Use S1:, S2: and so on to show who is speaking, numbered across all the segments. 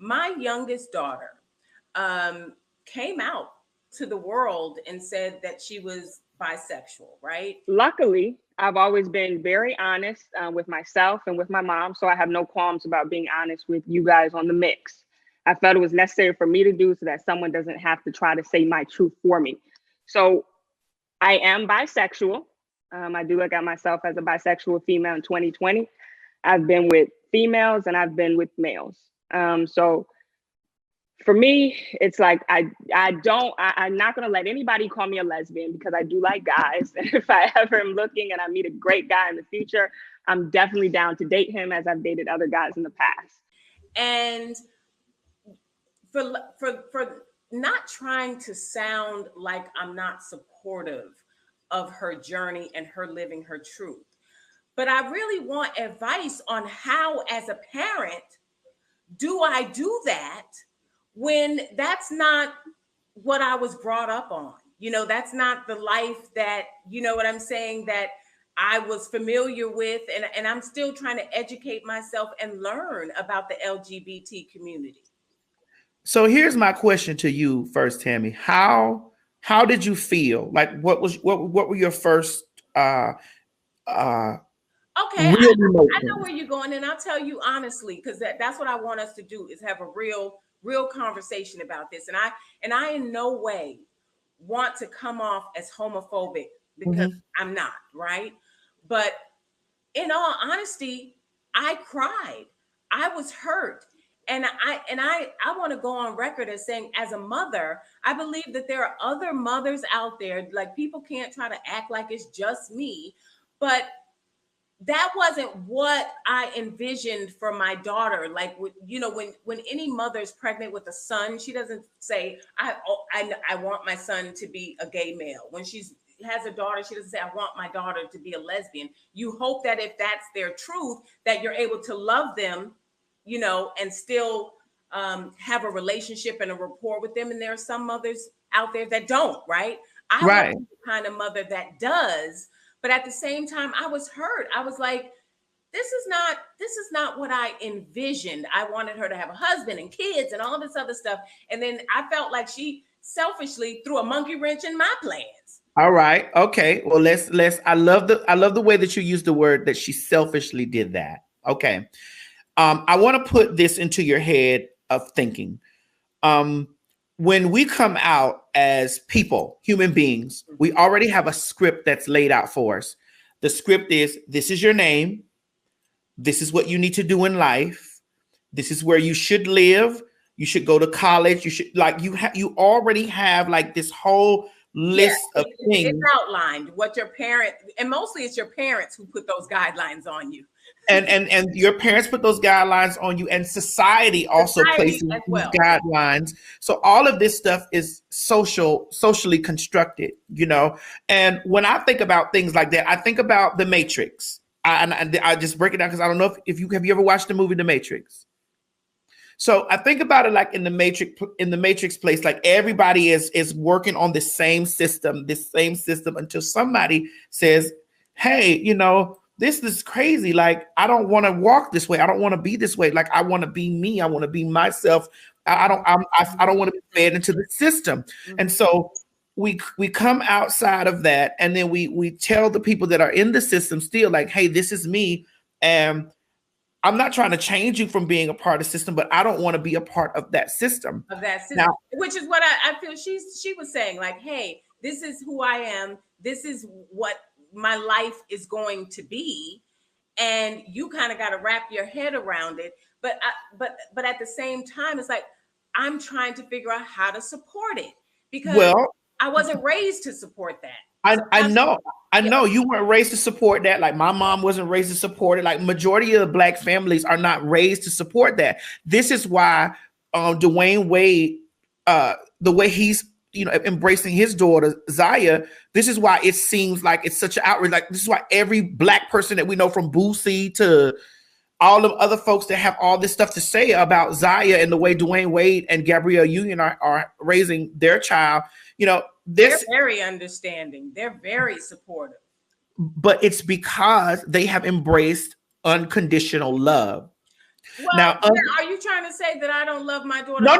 S1: my youngest daughter came out to the world and said that she was bisexual, right?
S2: Luckily, I've always been very honest with myself and with my mom, so I have no qualms about being honest with you guys on the mix. I felt it was necessary for me to do so that someone doesn't have to try to say my truth for me. So I am bisexual. I do look at myself as a bisexual female in 2020. I've been with females and I've been with males. So for me, it's like I'm not gonna let anybody call me a lesbian because I do like guys. And if I ever am looking and I meet a great guy in the future, I'm definitely down to date him as I've dated other guys in the past.
S1: And for not trying to sound like I'm not supportive of her journey and her living her truth, but I really want advice on how, as a parent, do I do that when that's not what I was brought up on? You know, that's not the life that, you know what I'm saying, that I was familiar with. And I'm still trying to educate myself and learn about the LGBT community.
S3: So here's my question to you first, Tami. How did you feel? Like what were your first
S1: Okay, I know where you're going, and I'll tell you honestly, because that's what I want us to do, is have a real conversation about this. And I in no way want to come off as homophobic, because I'm not, right? But in all honesty, I cried. I was hurt. And I want to go on record as saying, as a mother, I believe that there are other mothers out there. Like, people can't try to act like it's just me, but that wasn't what I envisioned for my daughter. Like, you know, when any mother's pregnant with a son, she doesn't say, I want my son to be a gay male. When she has a daughter, she doesn't say, I want my daughter to be a lesbian. You hope that if that's their truth, that you're able to love them, you know, and still have a relationship and a rapport with them. And there are some mothers out there that don't, right? I was the kind of mother that does, but at the same time, I was hurt. I was like, this is not what I envisioned. I wanted her to have a husband and kids and all this other stuff. And then I felt like she selfishly threw a monkey wrench in my plans.
S3: All right. Okay. Well, let's I love the way that you use the word that she selfishly did that. Okay. I want to put this into your head of thinking. When we come out as people, human beings, we already have a script that's laid out for us. The script is, this is your name. This is what you need to do in life. This is where you should live. You should go to college. You should, like, you already have like this whole list of things.
S1: It's outlined what your parent, and mostly it's your parents who put those guidelines on you.
S3: And your parents put those guidelines on you, and society also places these guidelines. So all of this stuff is socially constructed, you know. And when I think about things like that, I think about The Matrix. I just break it down because I don't know if you ever watched the movie The Matrix. So I think about it like in the Matrix place, like everybody is working on the same system until somebody says, hey, you know, this is crazy. Like, I don't want to walk this way. I don't want to be this way. Like, I want to be me. I want to be myself. I don't want to be fed into the system. And so we come outside of that, and then we tell the people that are in the system still, like, hey, this is me. And I'm not trying to change you from being a part of the system, but I don't want to be a part of that system.
S1: Now, which is what I feel she was saying, like, hey, this is who I am. This is what my life is going to be, and you kind of got to wrap your head around it. But at the same time, it's like, I'm trying to figure out how to support it, because I wasn't raised to support that.
S3: I know you weren't raised to support that. Like, my mom wasn't raised to support it. Like, majority of the Black families are not raised to support that. This is why Dwayne Wade, the way he's, you know, embracing his daughter Zaya, this is why it seems like it's such an outrage. Like, this is why every Black person that we know, from Boosie to all of other folks that have all this stuff to say about Zaya and the way Dwayne Wade and Gabrielle Union are raising their child, you know, they're
S1: very understanding. They're very supportive.
S3: But it's because they have embraced unconditional love.
S1: Well,
S3: Now,
S1: are you trying to say that I don't love my daughter?
S3: No.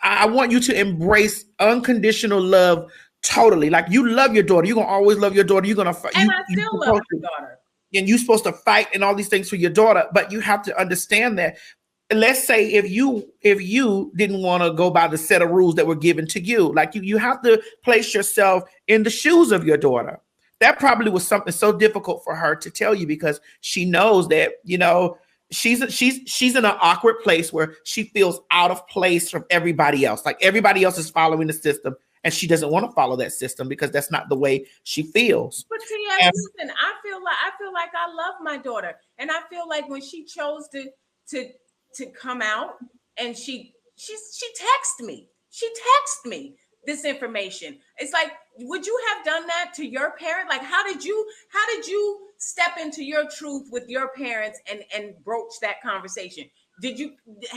S3: I want you to embrace unconditional love totally. Like you love your daughter. You're gonna always love your daughter. You're gonna fight.
S1: And I still love my daughter.
S3: And you're supposed to fight and all these things for your daughter, but you have to understand that. Let's say if you didn't want to go by the set of rules that were given to you, like you have to place yourself in the shoes of your daughter. That probably was something so difficult for her to tell you because she knows that, she's in an awkward place where she feels out of place from everybody else. Like everybody else is following the system and she doesn't want to follow that system because that's not the way she feels.
S1: But T.S., listen, I feel like I love my daughter, and I feel like when she chose to come out and she texted me this information. It's like, would you have done that to your parent? Like, how did you step into your truth with your parents and broach that conversation? Did you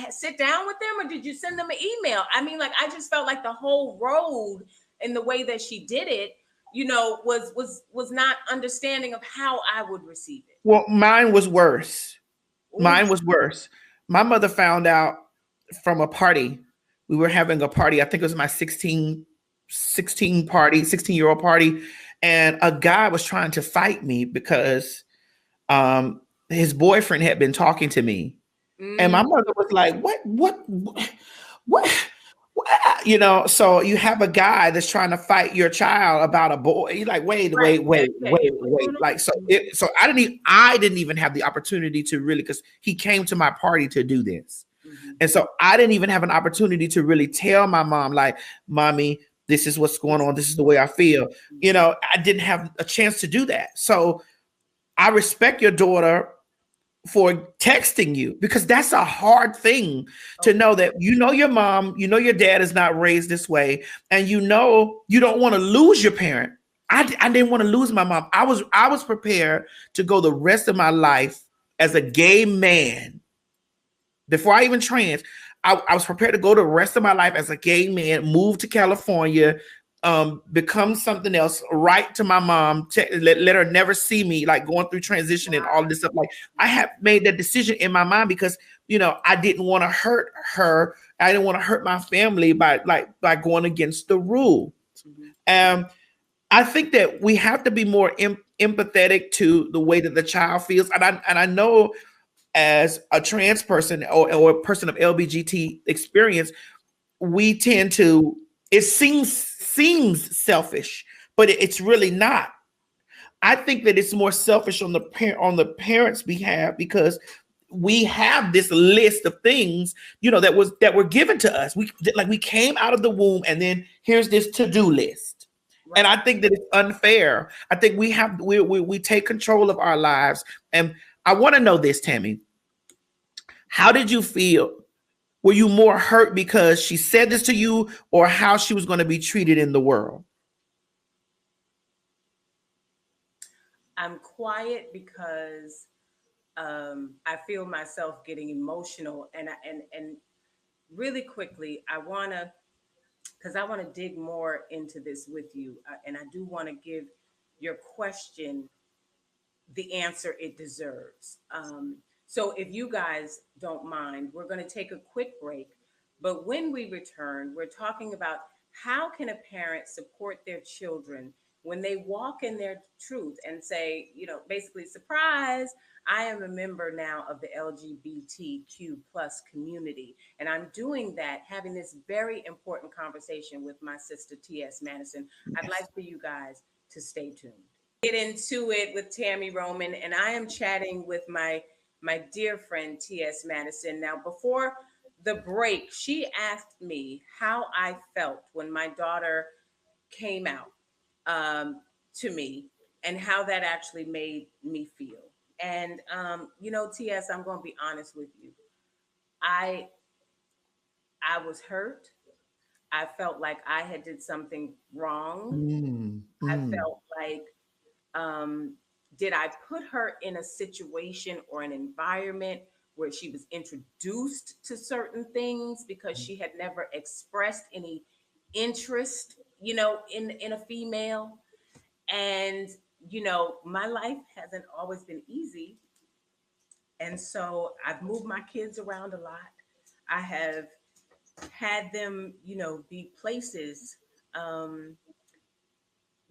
S1: sit down with them or did you send them an email? I mean, like, I just felt like the whole road and the way that she did it, was not understanding of how I would receive it.
S3: Well, mine was worse. My mother found out from a party. We were having a party. I think it was my 16-year-old party. And a guy was trying to fight me because his boyfriend had been talking to me. And my mother was like, what? So you have a guy that's trying to fight your child about a boy. You're like, wait. Like, so I didn't even have the opportunity to really, because he came to my party to do this. And so I didn't even have an opportunity to really tell my mom, like, Mommy, this is what's going on. This is the way I feel. I didn't have a chance to do that. So I respect your daughter for texting you, because that's a hard thing to know, that your mom, your dad is not raised this way, and you don't want to lose your parent. I didn't want to lose my mom. I was prepared to go the rest of my life as a gay man. Before I even trans, I was prepared to go the rest of my life as a gay man, move to California, become something else, write to my mom, let her never see me, like going through transition and all this stuff. Like, I have made that decision in my mind because, I didn't want to hurt her. I didn't want to hurt my family by going against the rule. I think that we have to be more empathetic to the way that the child feels. And I know, as a trans person or a person of LGBT experience, we tend to, it seems selfish, but it's really not. I think that it's more selfish on the parents' behalf, because we have this list of things, that were given to us. We came out of the womb, and then here's this to-do list. Right. And I think that it's unfair. I think we take control of our lives. And I want to know this, Tami. How did you feel? Were you more hurt because she said this to you, or how she was going to be treated in the world?
S1: I'm quiet because I feel myself getting emotional, and really quickly, I want to dig more into this with you, and I do want to give your question the answer it deserves. So if you guys don't mind, we're going to take a quick break. But when we return, we're talking about how can a parent support their children when they walk in their truth and say, basically, surprise, I am a member now of the LGBTQ plus community. And I'm doing that, having this very important conversation with my sister, T.S. Madison. I'd like for you guys to stay tuned. Get into it with Tami Roman, and I am chatting with my dear friend, T.S. Madison. Now, before the break, she asked me how I felt when my daughter came out to me and how that actually made me feel. And, T.S., I'm going to be honest with you. I was hurt. I felt like I had did something wrong. I felt like, did I put her in a situation or an environment where she was introduced to certain things because she had never expressed any interest, in a female? And, my life hasn't always been easy. And so I've moved my kids around a lot. I have had them, be places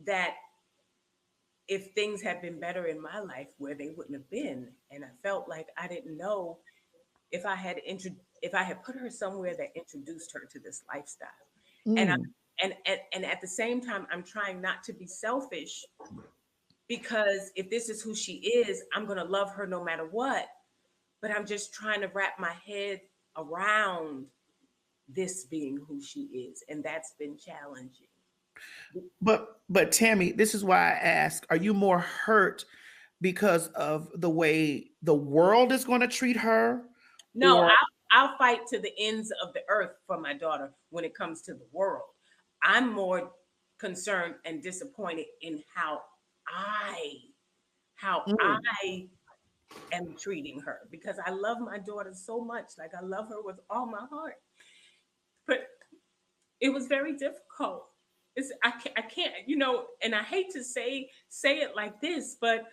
S1: that if things had been better in my life where they wouldn't have been. And I felt like I didn't know if if I had put her somewhere that introduced her to this lifestyle. And I,
S3: Mm.
S1: and at the same time, I'm trying not to be selfish, because if this is who she is, I'm going to love her no matter what. But I'm just trying to wrap my head around this being who she is. And that's been challenging.
S3: But Tami, this is why I ask, are you more hurt because of the way the world is going to treat her?
S1: No,
S3: Or
S1: I'll fight to the ends of the earth for my daughter when it comes to the world. I'm more concerned and disappointed in I how
S3: mm,
S1: I am treating her, because I love my daughter so much. Like, I love her with all my heart. But it was very difficult. I can't, and I hate to say it like this, but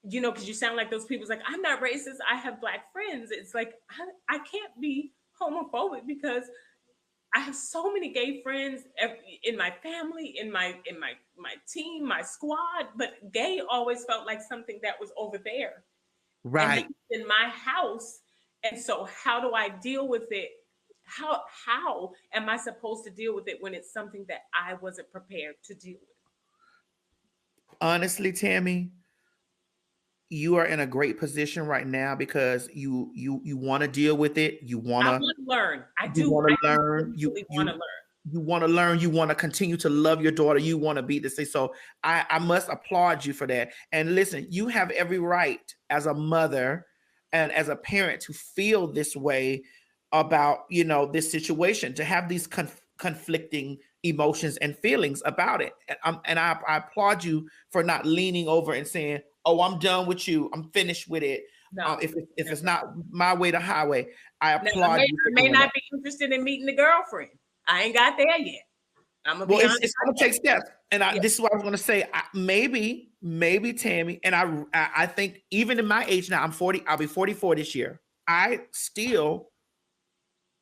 S1: because you sound like those people's like, I'm not racist, I have Black friends. It's like, I can't be homophobic, because I have so many gay friends in my family, in my team, my squad, but gay always felt like something that was over there. And now
S3: right.
S1: it's in my house. And so how do I deal with it? How am I supposed to deal with it when it's something that I wasn't prepared to deal with?
S3: Honestly, Tami, you are in a great position right now because you want to deal with it.
S1: I want to learn. I
S3: You
S1: do.
S3: want
S1: I
S3: to
S1: do
S3: learn.
S1: really want to learn.
S3: You want to learn. You want to continue to love your daughter. You want to be the same. So I must applaud you for that. And listen, you have every right as a mother and as a parent to feel this way about this situation, to have these conflicting emotions and feelings about it. And I applaud you for not leaning over and saying, "Oh, I'm done with you. I'm finished with it.
S1: No,
S3: If it's
S1: never.
S3: not my way, the highway." I
S1: Now, I
S3: applaud
S1: may,
S3: you
S1: I
S3: for
S1: may
S3: doing
S1: not
S3: that.
S1: be interested in meeting the girlfriend. I ain't got there yet. I'm gonna
S3: Well,
S1: be honest
S3: it's going
S1: about
S3: to
S1: that.
S3: take steps, and
S1: Yeah.
S3: this is what I was going to say. Maybe Tami, and I think even in my age now, I'm 40. I'll be 44 this year. I still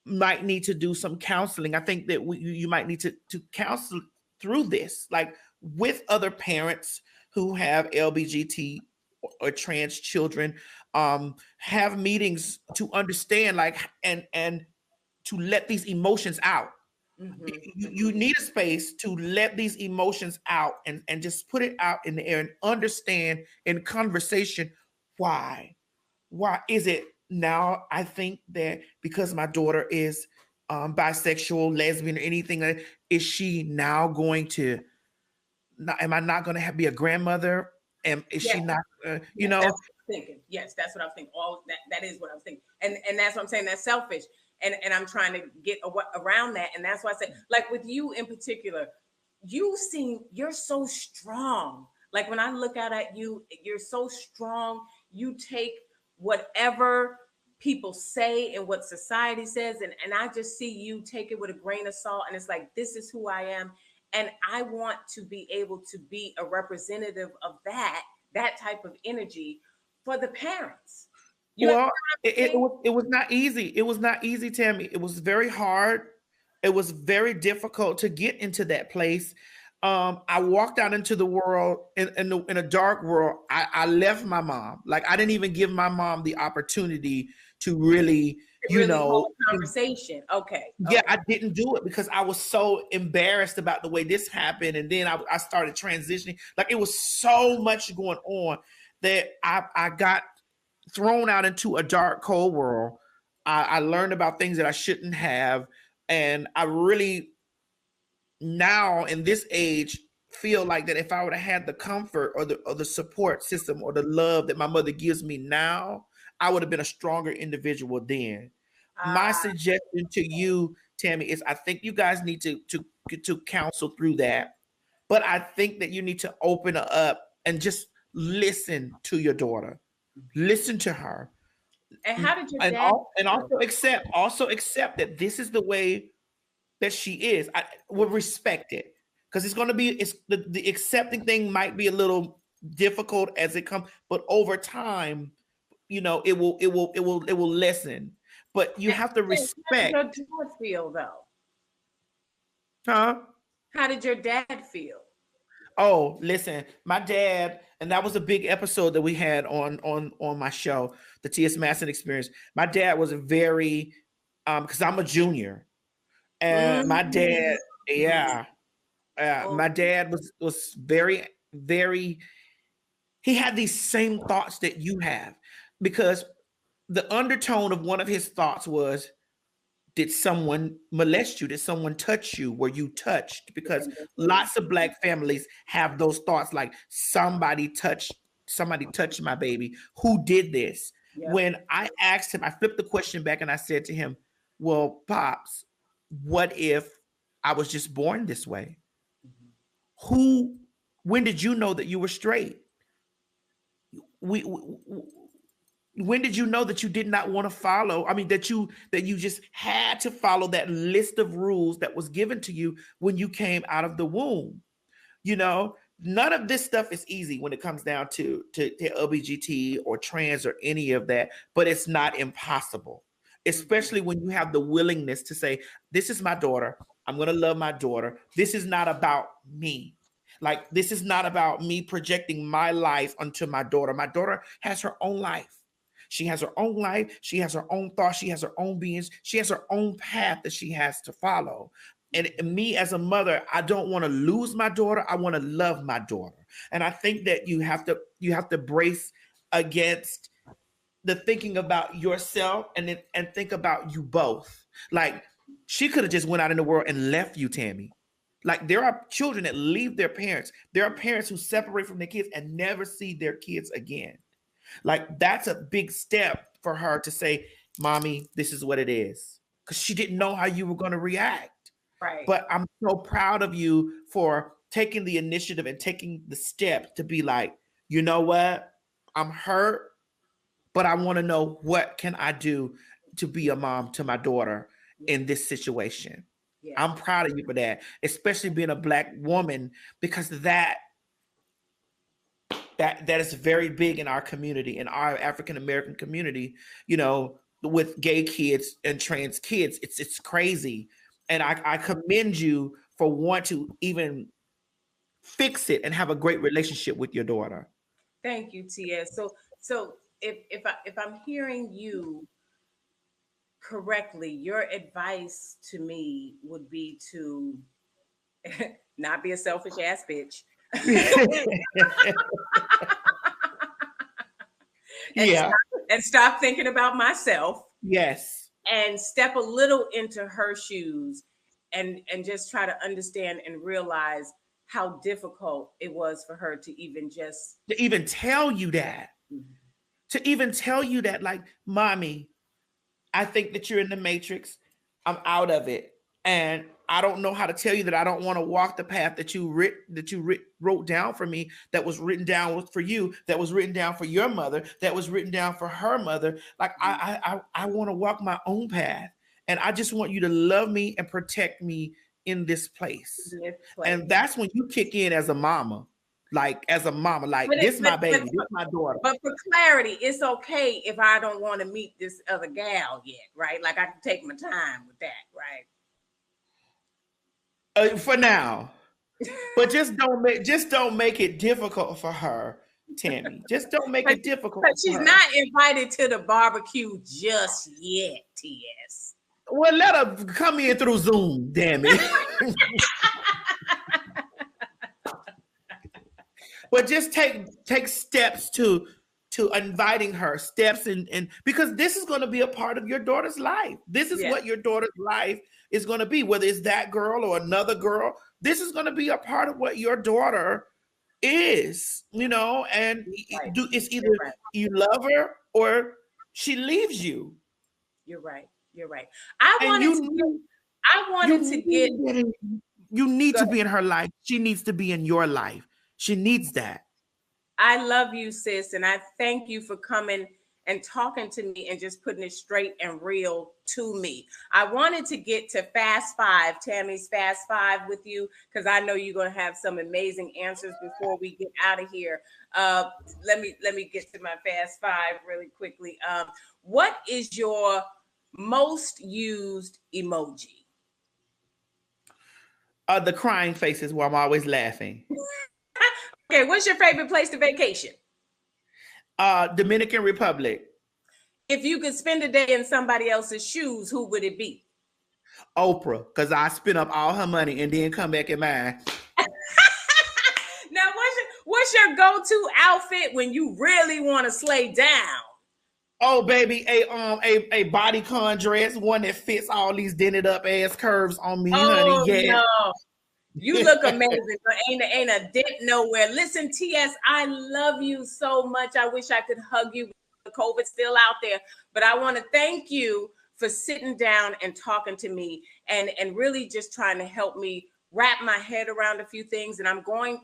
S3: might need to do some counseling. I think that you might need to counsel through this, like with other parents who have LGBT or trans children. Have meetings to understand, like, and to let these emotions out.
S1: Mm-hmm.
S3: You need a space to let these emotions out and just put it out in the air and understand in conversation why is it now. I think that because my daughter is bisexual, lesbian, or anything, is she now going to not, am I not going to be a grandmother? And is
S1: Yes.
S3: she not
S1: Yes, that's what I'm thinking. Yes, that's what I'm thinking. All that is what I'm thinking. And that's what I'm saying. That's selfish. And I'm trying to get around that. And that's why I say, like, with you in particular, you're so strong. Like, when I look out at you, you're so strong. You take whatever people say and what society says, and I just see you take it with a grain of salt, and it's like, this is who I am. And I want to be able to be a representative of that type of energy for the parents. You
S3: Well,
S1: understand?
S3: it was not easy. It was not easy, Tammy. It was very hard. It was very difficult to get into that place. I walked out into the world in a dark world. I left my mom. Like, I didn't even give my mom the opportunity to really,
S1: Really hold a conversation. Okay.
S3: yeah,
S1: Okay.
S3: I didn't do it because I was so embarrassed about the way this happened. And then I started transitioning. Like, it was so much going on that I got thrown out into a dark, cold world. I learned about things that I shouldn't have. And I really, now in this age, feel like that if I would have had the comfort or the support system or the love that my mother gives me now, I would have been a stronger individual then. My
S1: Ah,
S3: suggestion to you, Tami, is I think you guys need to counsel through that. But I think that you need to open up and just listen to your daughter. Listen to her.
S1: and how did your
S3: And,
S1: dad
S3: and
S1: feel?
S3: also accept that this is the way that she is. I would respect it because it's going to be, it's the accepting thing might be a little difficult as it comes, but over time, it will listen. But you have to respect.
S1: How did your dad feel though?
S3: Huh?
S1: How did your dad feel?
S3: Oh, listen, my dad, and that was a big episode that we had on my show, the T.S. Madison Experience. My dad was a very, because I'm a junior, and my dad, yeah, my dad was very, very. He had these same thoughts that you have, because the undertone of one of his thoughts was, did someone molest you? Did someone touch you? Were you touched? Because lots of Black families have those thoughts, like somebody touched my baby. Who did this? Yep. When I asked him, I flipped the question back and I said to him, well, Pops, what if I was just born this way? When did you know that you were straight? When did you know that you did not want to follow? I mean, that you just had to follow that list of rules that was given to you when you came out of the womb. None of this stuff is easy when it comes down to LGBT or trans or any of that, but it's not impossible, especially when you have the willingness to say, this is my daughter. I'm going to love my daughter. This is not about me. Like, this is not about me projecting my life onto my daughter. My daughter has her own life. She has her own life. She has her own thoughts. She has her own beings. She has her own path that she has to follow. And me as a mother, I don't want to lose my daughter. I want to love my daughter. And I think that you have to brace against the thinking about yourself and think about you both. Like, she could have just went out in the world and left you, Tami. Like, there are children that leave their parents. There are parents who separate from their kids and never see their kids again. Like, that's a big step for her to say, Mommy, this is what it is. Because she didn't know how you were going to react.
S1: Right.
S3: But I'm so proud of you for taking the initiative and taking the step to be like, you know what? I'm hurt, but I want to know, what can I do to be a mom to my daughter in this situation? Yeah. I'm proud of you for that, especially being a Black woman, because that is very big in our community, in our African American community, with gay kids and trans kids. It's crazy. And I commend you for wanting to even fix it and have a great relationship with your daughter.
S1: Thank you, T.S. So if I'm hearing you correctly, your advice to me would be to not be a selfish ass bitch. and stop thinking about myself.
S3: Yes.
S1: And step a little into her shoes and just try to understand and realize how difficult it was for her to even
S3: tell you that. Mm-hmm. To even tell you that, like, Mommy, I think that you're in the matrix. I'm out of it. And I don't know how to tell you that I don't want to walk the path that you wrote down for me, that was written down for you, that was written down for your mother, that was written down for her mother. Like, I want to walk my own path. And I just want you to love me and protect me in this place. And that's when you kick in as a mama. Like, this is my baby, this is my daughter.
S1: But for clarity, it's okay if I don't want to meet this other gal yet, right? Like, I can take my time with that, right?
S3: For now. But just don't make it difficult for her, Tami. Just don't make it difficult.
S1: But she's not invited to the barbecue just yet, T.S.
S3: Well, let her come in through Zoom, damn it. But just take steps to inviting her, steps and because this is going to be a part of your daughter's life. This is what your daughter's life is going to be, whether it's that girl or another girl. This is going to be a part of what your daughter is, and it's either you love her or she leaves you.
S1: You're right. You
S3: need to be in her life. She needs to be in your life. She needs that.
S1: I love you, sis, and I thank you for coming and talking to me and just putting it straight and real to me. I wanted to get to Fast Five, Tami's Fast Five with you, because I know you're going to have some amazing answers before we get out of here. Let me get to my Fast Five really quickly. What is your most used emoji?
S3: The crying faces where I'm always laughing.
S1: Okay, what's your favorite place to vacation?
S3: Dominican Republic.
S1: If you could spend a day in somebody else's shoes, who would it be?
S3: Oprah, because I spend up all her money and then come back in mine.
S1: Now, what's your go-to outfit when you really want to slay down?
S3: Oh, baby, a bodycon dress, one that fits all these dented up ass curves on me, honey. Yeah.
S1: No. You look amazing. But ain't a dent nowhere. Listen, TS, I love you so much. I wish I could hug you. The COVID's still out there. But I want to thank you for sitting down and talking to me and really just trying to help me wrap my head around a few things. And I'm going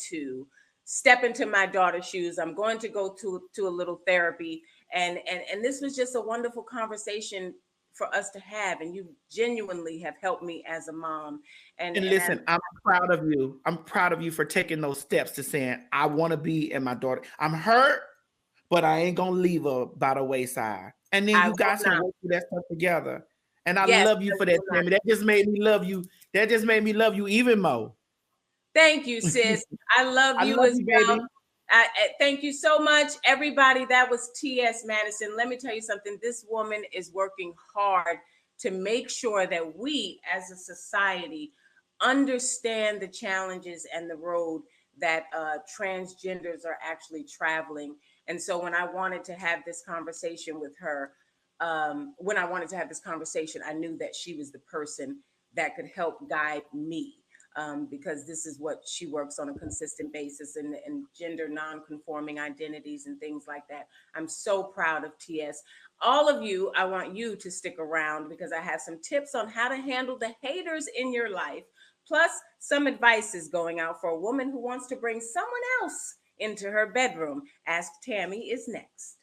S1: to step into my daughter's shoes. I'm going to go to a little therapy. And this was just a wonderful conversation for us to have, and you genuinely have helped me as a mom. And
S3: listen, I'm proud of you. I'm proud of you for taking those steps to saying, I want to be in my daughter. I'm hurt, but I ain't gonna leave her by the wayside. And then you guys can work through that stuff together. And I love you for that, Tami. That just made me love you. That just made me love you even more.
S1: Thank you, sis. I love you as well. Baby. Thank you so much, everybody. That was T.S. Madison. Let me tell you something. This woman is working hard to make sure that we as a society understand the challenges and the road that transgenders are actually traveling. And so when I wanted to have this conversation with her, I knew that she was the person that could help guide me. Because this is what she works on a consistent basis and gender non-conforming identities and things like that. I'm so proud of TS. All of you, I want you to stick around because I have some tips on how to handle the haters in your life. Plus, some advice is going out for a woman who wants to bring someone else into her bedroom. Ask Tami is next.